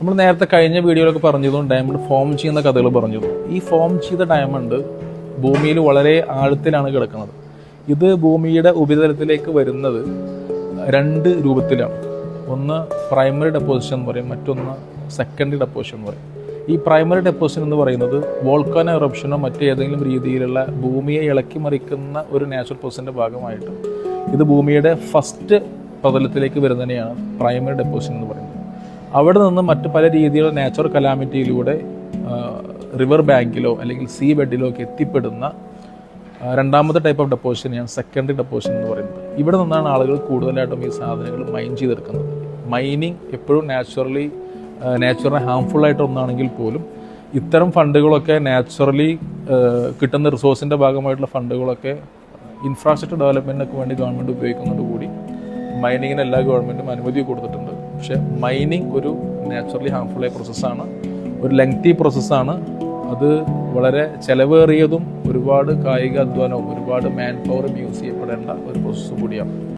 നമ്മൾ നേരത്തെ കഴിഞ്ഞ വീഡിയോയിലൊക്കെ പറഞ്ഞതും ഡയമണ്ട് ഫോം ചെയ്യുന്ന കഥകൾ പറഞ്ഞതും, ഈ ഫോം ചെയ്ത ഡയമണ്ട് ഭൂമിയിൽ വളരെ ആഴത്തിലാണ് കിടക്കുന്നത്. ഇത് ഭൂമിയുടെ ഉപരിതലത്തിലേക്ക് വരുന്നത് രണ്ട് രൂപത്തിലാണ്. ഒന്ന് പ്രൈമറി ഡെപ്പോസിഷൻ എന്ന് പറയും, മറ്റൊന്ന് സെക്കൻഡറി ഡെപ്പോസിഷൻ എന്ന് പറയും. ഈ പ്രൈമറി ഡെപ്പോസിഷൻ എന്ന് പറയുന്നത് വോൾക്കാനോ എറപ്ഷനോ മറ്റേതെങ്കിലും രീതിയിലുള്ള ഭൂമിയെ ഇളക്കി മറിക്കുന്ന ഒരു നാച്ചുറൽ പ്രോസസിൻ്റെ ഭാഗമായിട്ട് ഇത് ഭൂമിയുടെ ഫസ്റ്റ് പ്രതലത്തിലേക്ക് വരുന്നതിനെയാണ് പ്രൈമറി ഡെപ്പോസിഷൻ എന്ന് പറയുന്നത്. അവിടെ നിന്ന് മറ്റ് പല രീതിയിലുള്ള നാച്ചുറൽ കലാമിറ്റിയിലൂടെ റിവർ ബാങ്കിലോ അല്ലെങ്കിൽ സീ ബെഡിലോ ഒക്കെ എത്തിപ്പെടുന്ന രണ്ടാമത്തെ ടൈപ്പ് ഓഫ് ഡെപ്പോസിഷനെയാണ് സെക്കൻഡറി ഡെപ്പോസിഷൻ എന്ന് പറയുന്നത്. ഇവിടെ നിന്നാണ് ആളുകൾ കൂടുതലായിട്ടും ഈ സാധനങ്ങൾ മൈൻ ചെയ്തെടുക്കുന്നത്. മൈനിങ് എപ്പോഴും നാച്ചുറലി ഹാംഫുൾ ആയിട്ട് ഒന്നാണെങ്കിൽ പോലും ഇത്തരം ഫണ്ടുകളൊക്കെ നാച്ചുറലി കിട്ടുന്ന റിസോഴ്സിൻ്റെ ഭാഗമായിട്ടുള്ള ഫണ്ടുകളൊക്കെ ഇൻഫ്രാസ്ട്രക്ചർ ഡെവലപ്മെൻറ്റിനൊക്കെ വേണ്ടി ഗവൺമെൻറ് ഉപയോഗിക്കുന്നതോടുകൂടി മൈനിങ്ങിന് എല്ലാ ഗവൺമെൻറ്റും അനുമതി കൊടുത്തിട്ടുണ്ട്. പക്ഷേ മൈനിങ് ഒരു നാച്ചുറലി ഹാംഫുള്ളായ പ്രോസസ്സാണ്, ഒരു ലെങ്തി പ്രോസസ്സാണ്. അത് വളരെ ചിലവേറിയതും ഒരുപാട് കായിക അധ്വാനവും ഒരുപാട് മാൻ പവറും യൂസ് ചെയ്യപ്പെടേണ്ട ഒരു പ്രോസസ്സ് കൂടിയാണ്.